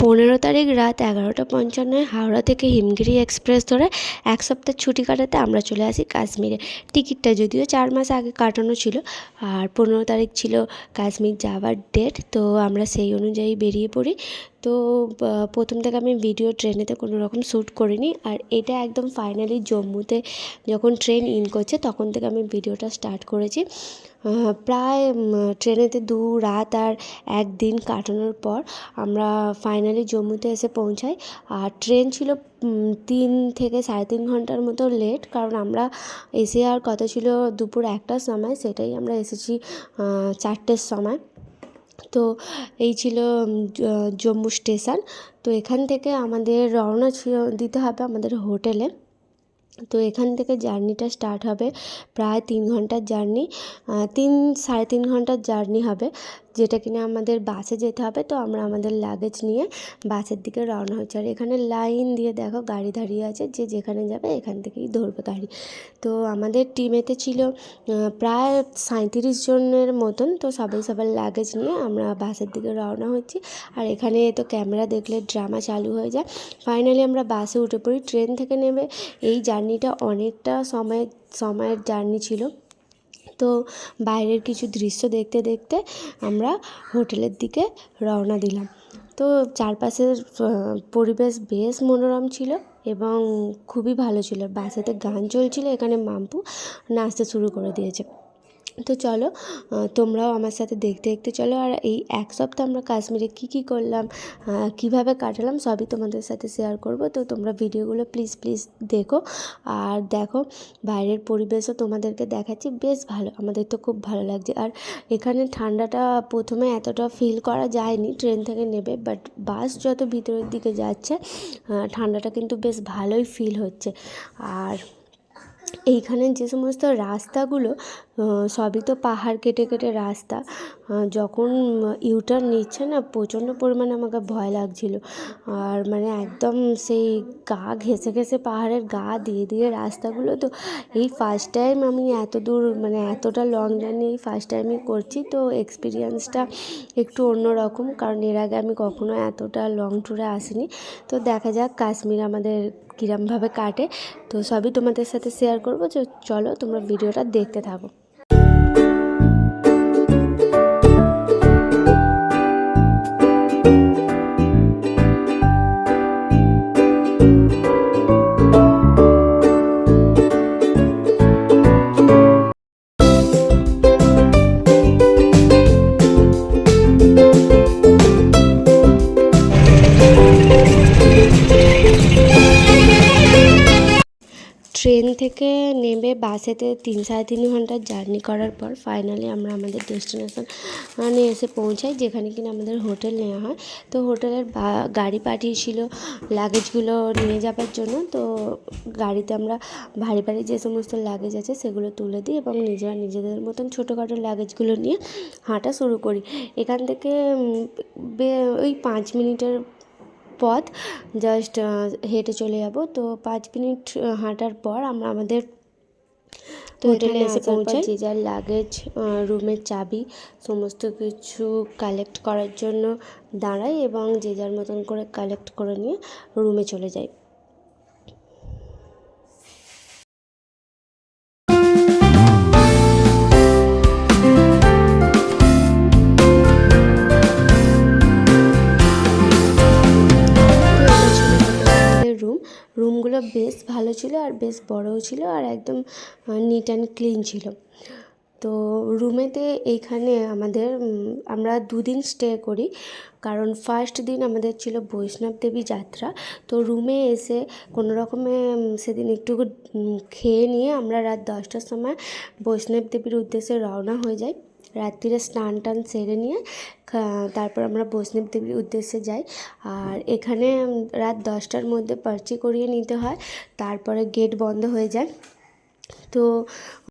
15 তারিখ রাত 11:55 হাওড়া থেকে হিমগিরি এক্সপ্রেস ধরে এক সপ্তাহ ছুটি কাটাতে আমরা চলে আসি কাশ্মীরে। টিকিটটা যদিও 4 মাস আগে কাটানো ছিল, আর 15 তারিখ ছিল কাশ্মীর যাওয়ার ডেট। তো আমরা সেই অনুযায়ী বেরিয়ে পড়ি। তো প্রথম থেকে আমি ভিডিও ট্রেনেতে কোনো রকম শ্যুট করিনি, আর এটা একদম ফাইনালি জম্মুতে যখন ট্রেন ইন করছে তখন থেকে আমি ভিডিওটা স্টার্ট করেছি। প্রায় ট্রেনেতে 2 রাত আর 1 দিন কাটানোর পর আমরা ফাইনালি জম্মুতে এসে পৌঁছাই। আর ট্রেন ছিল 3 থেকে 3.5 ঘন্টার মতো লেট, কারণ আমরা এসে আর কথা ছিল দুপুর 1টার সময়, সেটাই আমরা এসেছি 4টের সময়। তো এই ছিল জম্মু স্টেশন। তো এখান থেকে আমাদের রওনা দিতে হবে আমাদের হোটেলে। তো এখান থেকে জার্নিটা স্টার্ট হবে, প্রায় 3 ঘন্টার জার্নি, 3-3.5 ঘন্টার জার্নি হবে, যেটা কিনা আমাদের বাসে যেতে হবে। তো আমরা আমাদের লাগেজ নিয়ে বাসের দিকে রওনা হচ্ছে। আর এখানে লাইন দিয়ে দেখো গাড়ি দাঁড়িয়ে আছে, যে যেখানে যাবে এখান থেকেই ধরবে গাড়ি। তো আমাদের টিমেতে ছিল প্রায় 37 জনের মতন। তো সবার লাগেজ নিয়ে আমরা বাসের দিকে রওনা হচ্ছি। আর এখানে তো ক্যামেরা দেখলে ড্রামা চালু হয়ে যায়। ফাইনালি আমরা বাসে উঠে পড়ি। ট্রেন থেকে নেমে এই জার্নিটা অনেকটা সময়ের জার্নি ছিল। তো বাইরের কিছু দৃশ্য দেখতে দেখতে আমরা হোটেলের দিকে রওনা দিলাম। তো চারপাশের পরিবেশ বেশ মনোরম ছিল এবং খুবই ভালো ছিল। বাসেতে গান চলছিল, এখানে মাম্পু নাচতে শুরু করে দিয়েছে। তো চলো তোমরাও আমার সাথে দেখতে দেখতে চলো। আর এই এক সপ্তাহ আমরা কাশ্মীরে কী করলাম, কিভাবে কাটালাম, সবই তোমাদের সাথে শেয়ার করব। তো তোমরা ভিডিওগুলো প্লিজ দেখো। আর দেখো বাইরের পরিবেশও তোমাদেরকে দেখাচ্ছি, বেশ ভালো, আমাদের তো খুব ভালো লাগছে। আর এখানে ঠান্ডাটা প্রথমে এতটা ফিল করা যায়নি ট্রেন থেকে নেবে, বাট বাস যত ভিতরের দিকে যাচ্ছে ঠান্ডাটা কিন্তু বেশ ভালোই ফিল হচ্ছে। আর এইখানে যে সমস্ত রাস্তাগুলো সবই তো পাহাড় কেটে কেটে রাস্তা। যখন ইউটার্ন নিচ্ছে না, প্রচণ্ড পরিমাণে আমাকে ভয় লাগছিল। আর মানে একদম সেই গা ঘেঁষে ঘেঁষে পাহাড়ের গা দিয়ে রাস্তাগুলো। তো এই ফার্স্ট টাইম আমি এত দূর, মানে এতটা লং জার্নি এই ফার্স্ট টাইমই করছি। তো এক্সপিরিয়েন্সটা একটু অন্যরকম, কারণ এর আগে আমি কখনো এতটা লং ট্যুরে আসিনি। তো দেখা যাক কাশ্মীর আমাদের কীরমভাবে কাটে। তো সবই তোমাদের সাথে শেয়ার করবো। তো চলো তোমরা ভিডিওটা দেখতে থাকো। ট্রেন থেকে নেমে বাসেতে 3-3.5 ঘন্টার জার্নি করার পর ফাইনালি আমরা আমাদের ডেস্টিনেশনে এসে পৌঁছাই, যেখানে কিনা আমাদের হোটেল নেওয়া হয়। তো হোটেলের গাড়ি পাঠিয়েছিল লাগেজগুলো নিয়ে যাবার জন্য। তো গাড়িতে আমরা ভারী যে সমস্ত লাগেজ আছে সেগুলো তুলে দিই এবং নিজেদের মতন ছোটোখাটো লাগেজগুলো নিয়ে হাঁটা শুরু করি। এখান থেকে ওই 5 মিনিটের পথ, জাস্ট হেঁটে চলে যাব। তো 5 মিনিট হাঁটার পর আমরা আমাদের হোটেলে এসে পৌঁছাই। যে যার লাগেজ, রুমের চাবি সমস্ত কিছু কালেক্ট করার জন্য দাঁড়াই এবং যে যার মতন করে কালেক্ট করে নিয়ে রুমে চলে যাই। রুমগুলো বেশ ভালো ছিল আর বেশ বড়ও ছিল, আর একদম নিট অ্যান্ড ক্লিন ছিল। তো রুমেতে এইখানে আমরা 2 দিন স্টে করি, কারণ ফার্স্ট দিন আমাদের ছিল বৈষ্ণব দেবী যাত্রা। তো রুমে এসে কোনো রকমে সেদিন একটু খেয়ে নিয়ে আমরা রাত 10টার সময় বৈষ্ণব দেবীর উদ্দেশ্যে রওনা হয়ে যাই। রাত্রিরে স্নান টান সেরে নিয়ে তারপর আমরা বৈষ্ণব দেবীর উদ্দেশ্যে যাই। আর এখানে রাত 10টার মধ্যে পার্চি করিয়ে নিতে হয়, তারপরে গেট বন্ধ হয়ে যায়। তো